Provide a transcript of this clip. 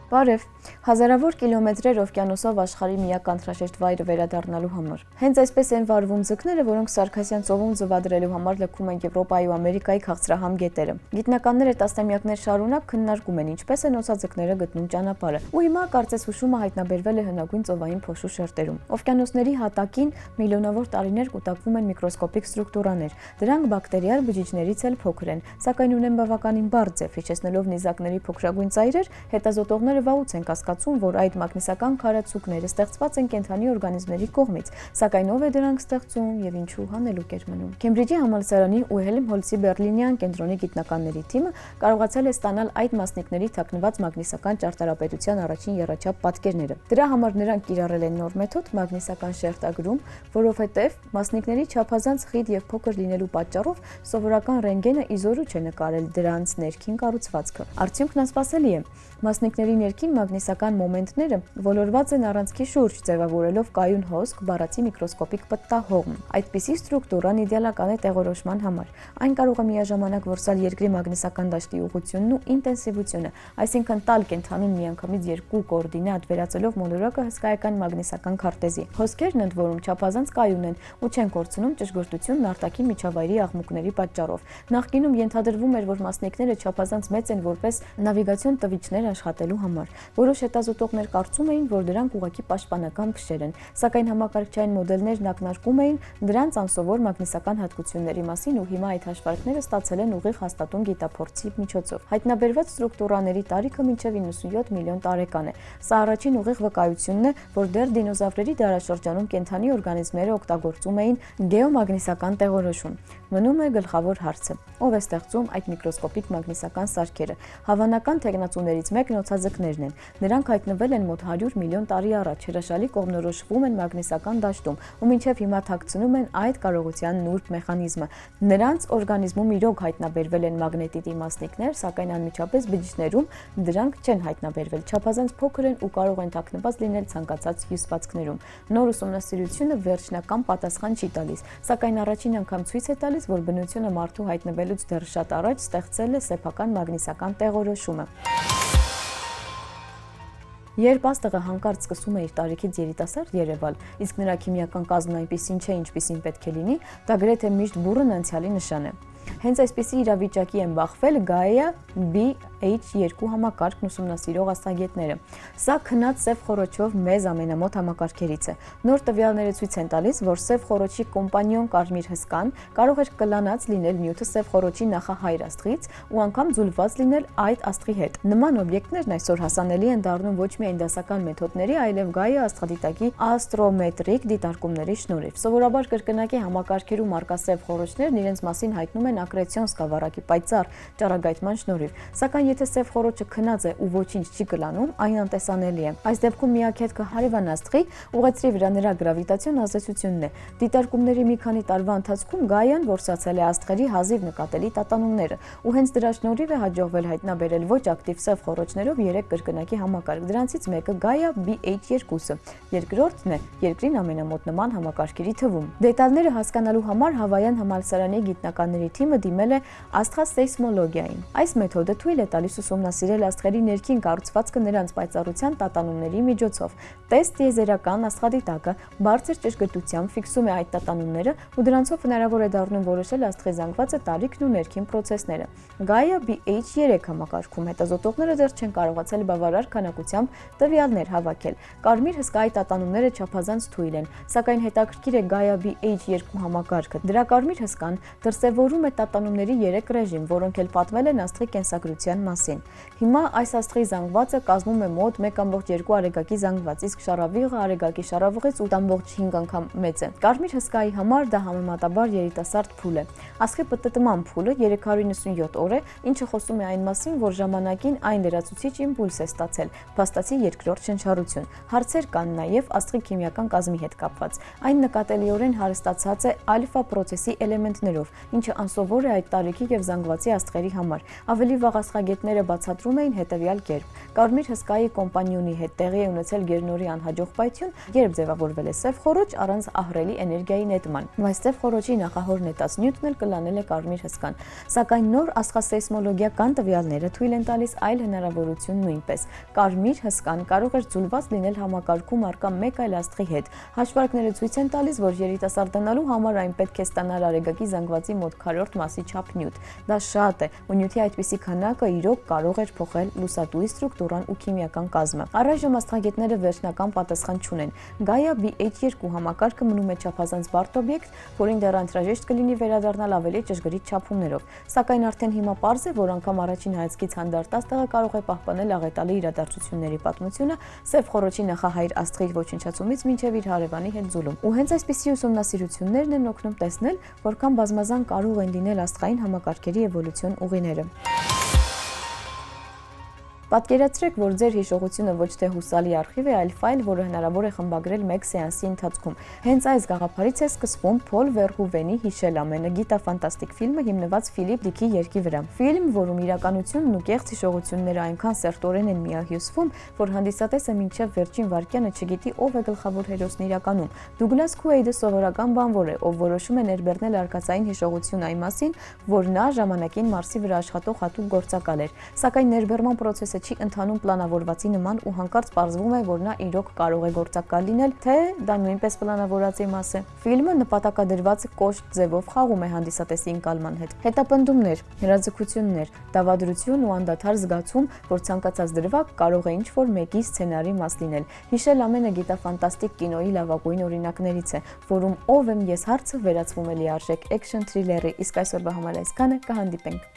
Բարև, հազարավոր կիլոմետրեր օվկիանոսով աշխարհի միակ անհրաժեշտ վայրը վերադառնալու համար։ Հենց այսպես են վարվում ձկները, որոնք Սարգասյան ծովում ձվադրելու համար լքում են Եվրոպայի ու Ամերիկայի քաղցրահամ գետերը։ Գիտնականները տասնամյակներ շարունակ քննարկում են ինչպես են օծաձկները գտնում ճանապարհը։ Ու հիմա կարծես հուշումը հայտնաբերվել է հնագույն ծովային փոշու շերտերում։ Օվկիանոսների հատակին միլիոնավոր տարիներ կուտակվում են միկրոսկոպիկ ստրուկտուրաներ։ Դրանք բակտերիալ բջիջներից էլ փոքր են, սակայն ունեն բավականին բարդ ձև, հիշեցնելով նիզակների փոքրագույն ծայրեր, հետազոտողները վաղուց են կասկածում, որ այդ մագնիսական քարացուկները ստեղծված են կենդանի օրգանիզմների կողմից, սակայն ով է դրանք ստեղծում եւ ինչու հանելուկ էր մնում։ Քեմբրիջի համալսարանի ու Հելմհոլցի Բեռլինյան կենտրոնի գիտնականների թիմը կարողացել է ստանալ այդ մասնիկների թաքնված մագնիսական ճարտարապետության առաջին եռաչափ պատկերները։ Դրա համար նրանք կիրառել են նոր մեթոդ մագնիսական շերտագրում, որովհետև մասնիկների չափազանց խիտ եւ փոքր լինելու պատճառով սովորական ռենտգենը իզորու չէ նկարել դրանց ներքին կառուցվածքը։ Արդյունքն անսպասելի է։ Մասնիկների ներքին մագնիսական մոմենտները ոլորված են առանցքի շուրջ, ձևավորելով կայուն հոսք, բառացի միկրոսկոպիկ պտտահողմ։ Այդպիսի ստրուկտուրան իդեալական է տեղորոշման համար։ Այն կարող է միաժամանակ որսալ երկրի մագնիսական դաշտի ուղղությունն ու ինտենսիվությունը, այսինքն տալ կենդանուն միանգամից երկու կոորդինատ, վերածելով մոլորակը հսկայական մագնիսական քարտեզի։ Հոսքերն ընդ որում չափազանց կայուն են ու չեն կորցնում ճշգրտությունն արտաքին միջավայրի աղմուկների պատճառով։ Նախկինում ենթադրվում էր, որ մասնիկները չափազանց մեծ են որպես նավիգացիոն տվիճներ աշխատելու համար։ Որոշ հետազոտողներ կարծում էին, որ դրանք ուղղակի պաշտպանական փշեր են, սակայն համակարգչային մոդելներն ակնարկում էին դրանց անսովոր մագնիսական հատկությունների մասին ու հիմա այդ հաշվարկները ստացել են ուղիղ հաստատուն գիտափորձի միջոցով։ Հայտնաբերված ստրուկտուրաների տարիքը մինչև 97 միլիոն տարեկան է։ Սա առաջին ուղիղ վկայությունն է, որ դեռ դինոզավրերի դարաշրջանում կենդանի օրգանիզմները օգտագործում էին գեոմագնիսական տեղորոշում։ Մնում է գլխավոր հարցը. ով է ստեղծում այդ միկրոսկոպիկ մագնիսական սարքերը։ Հավանական թեկնածուներից մեկն օծաձկներն են։ Նրանք հայտնվել են մոտ 100 միլիոն տարի առաջ, հրաշալի կողմնորոշվում են մագնիսական դաշտում ու մինչև հիմա թաքցնում են այդ կարողության նուրբ մեխանիզմը։ Նրանց օրգանիզմում իրոք հայտնաբերվել են մագնետիտի մասնիկներ, սակայն անմիջապես բջիջներում դրանք չեն հայտնաբերվել, չափազանց փոքր են ու կարող են թաքնված լինել ցանկացած հյուսվածքներում։ Նոր ուսումնասիրությունը վերջնական պատասխան չի տալիս, սակայն առաջին անգամ ցույց է տալիս, որ բնությունը մարդու հայտնվելուց դեռ շատ առաջ ստեղծել է սեփական մագնիսական տեղորոշումը։ Երբ աստղը հանկարծ սկսում է իր տարիքից երիտասարդ երևալ, իսկ նրա քիմիական կազմն այնպիսին չէ, ինչպիսին պետք է լինի, դա գրեթե միշտ բուռն անցյալի նշան է։ Հենց այսպիսի իրավիճակի են բախվել Gaia BH2 համակարգն ուսումնասիրող աստղագետները։ Սա քնած սև խոռոչով մեզ ամենամոտ համակարգերից է։ Նոր տվյալները ցույց են տալիս, որ սև խոռոչի կոմպանիոն կարմիր հսկան կարող էր կլանած լինել նյութը սև խոռոչի նախահայր աստղից ու անգամ ձուլված լինել այդ աստղի հետ։ Նման օբյեկտներն այսօր հասանելի են դառնում ոչ միայն դասական մեթոդների, այլև Gaia աստղադիտակի աստրոմետրիկ դիտարկումների շնորհիվ։ Սովորաբար կրկնակի համակարգերում արկա սև խոռոչներն իրենց մասին հայտնում են ակրեցիոն սկավառակի պայծառ ճառագայթման շնորհիվ, սակայն եթե սև խոռոչը քնած է ու ոչինչ չի կլանում, այն անտեսանելի է։ Այս դեպքում միակ հետքը հարևան աստղի ուղեցրի վրա նրա գրավիտացիոն ազդեցությունն է։ Դիտարկումների մի քանի տարվա ընթացքում Gaia-ն որսացել է աստղերի հազիվ նկատելի տատանումները, ու հենց դրա շնորհիվ է հաջողվել հայտնաբերել ոչ ակտիվ սև խոռոչներով 3 կրկնակի համակարգ։ Դրանցից մեկը Gaia BH2-ը, երկրորդն է երկրին ամենամոտ նման համակարգերի թվում։ Դետալները հասկանալու համար Հավայան համալսարանի գիտնականների թիմը դիմել է աստղասեյսմոլոգիային։ Այս մեթոդը թույլ է տալիս ուսումնասիրել աստղերի ներքին կառուցվածքը նրանց պայծառության տատանումների միջոցով։ Տեստ տիեզերական աստղադիտակը բարձր ճշգրտությամբ ֆիքսում է այդ տատանումները ու դրանցով հնարավոր է դառնում որոշել աստղի զանգվածը, տարիքն ու ներքին պրոցեսները։ Gaia BH3 համակարգում հետազոտողները դեռ չեն կարողացել բավարար քանակությամբ տվյալներ հավաքել։ Կարմիր հսկայի տատանումները չափազանց թույլ են, սակայն հետաքրքիր է Gaia BH2 համակարգը։ Դրա կարմիր հսկան դրսևորում է տատանումների 3 ռեժիմ, որոնք էլ պատմել են աստղի կենսագրության մասին։ Հիմա այս աստղի զանգվածը կազմում է մոտ 1.2 արեգակի զանգված, իսկ շառավիղը արեգակի շառավղից 8.5 անգամ մեծ է։ Կարմիր հսկայի համար դա համեմատաբար երիտասարդ փուլ է։ Աստղի պտտման փուլը 397 օր է, ինչը խոսում է այն մասին, որ ժամանակին այն լրացուցիչ իմպուլս է ստացել, փաստացի երկրորդ շնչառություն։ Հարցեր կան նաև աստղի քիմիական կազմի հետ կապված։ Այն նկատելիորեն հարստացած է ալֆա պրոցեսի էլեմենտներով, ինչը անսովոր հնարավոր է այդ տարիքի եւ զանգվածի աստղերի համար։ Ավելի վաղ աստղագետները բացատրում էին հետեւյալ կերպ. Կարմիր հսկայի կոմպանիոնի հետ տեղի է ունեցել գերնորի անհաջող պայթյուն, երբ ձևավորվել է սև խոռոչ առանց ահռելի էներգիայի նետման։ Բայց սև խոռոչի նախահոր նետած նյութն էլ կլանել է կարմիր հսկան։ Սակայն նոր աստղասեյսմոլոգիական տվյալները թույլ են տալիս այլ հնարավորություն նույնպես։ Կարմիր հսկան կարող էր ձուլված լինել համակարգում առկա մեկ այլ աստղի հետ։ Հաշվարկները ցույց են տալիս, որ երիտասարդանալու համար այն պետք է ստանար արեգակի զանգվածի մոտ քառորդ մասի չափ նյութ։ Դա շատ է, ու նյութի այդպիսի քանակը իրոք կարող էր փոխել լուսատուի ստրուկտուրան ու քիմիական կազմը։ Առայժմ աստղագետները վերջնական պատասխան չունեն։ Gaia B-H2 համակարգը մնում է չափազանց բարդ օբյեկտ, որին դեռ անհրաժեշտ կլինի վերադառնալ ավելի ճշգրիտ չափումներով։ Սակայն արդեն հիմա պարզ է, որ անգամ առաջին հայացքից հանդարտած տեղը կարող է պահպանել աղետալի իրադարձությունների պատմությունը սև խոռոչի նախահայր աստղի ոչնչացումից մինչև իր հարևանի հետ ձուլում։ Ու հենց այսպիսի ուսումնասիրություններն են օգնում տեսնել, որքան բազմազան կարող են լինել աստղային համակարգերի էվոլյուցիոն ուղիները։ Պատկերացրեք, որ ձեր հիշողությունը ոչ թե հուսալի արխիվ է, այլ ֆայլ, որը հնարավոր է խմբագրել մեկ սեանսի ընթացքում։ Հենց այս գաղափարից է սկսվում Փոլ Վերհուվենի «Հիշել ամենը» գիտաֆանտաստիկ ֆիլմը, հիմնված Ֆիլիպ Դիքի երգի վրա։ Ֆիլմ, որում իրականությունն ու կեղծ հիշողությունները այնքան սերտորեն են միահյուսվում, որ հանդիսատեսը մինչև վերջին վայրկյանը չգիտի ով է գլխավոր հերոսն իրականում։ Դուգլաս Քուեյդը սովորական բանվոր է, ով որոշում է ներբեռնել արկածային հիշողություն այն մասին, որ նա ժամանակին Մարսի վրա աշխատող հատուկ գործակալ էր։ Սակայն ներբեռման process-ը չի ընթանում պլանավորվածի նման ու հանկարծ պարզվում է, որ նա իրոք կարող է գործակալ լինել, թե դա նույնպես պլանավորածի մաս է։ Ֆիլմը նպատակադրված կոշտ ձևով խաղում է հանդիսատեսի ընկալման հետ։ Հետապնդումներ, հրաձգություններ, դավադրություն ու անդադար զգացում, որ ցանկացած դրվագ կարող է ինչ-որ մեկի սցենարի մաս լինել։ Հիշել ամենը գիտաֆանտաստիկ կինոյի լավագույն օրինակներից է, որում ով եմ ես հարցը վերածվում է լիարժեք էքշն թրիլերի, իսկ այսօրվա համար այսքանը, կհանդիպենք։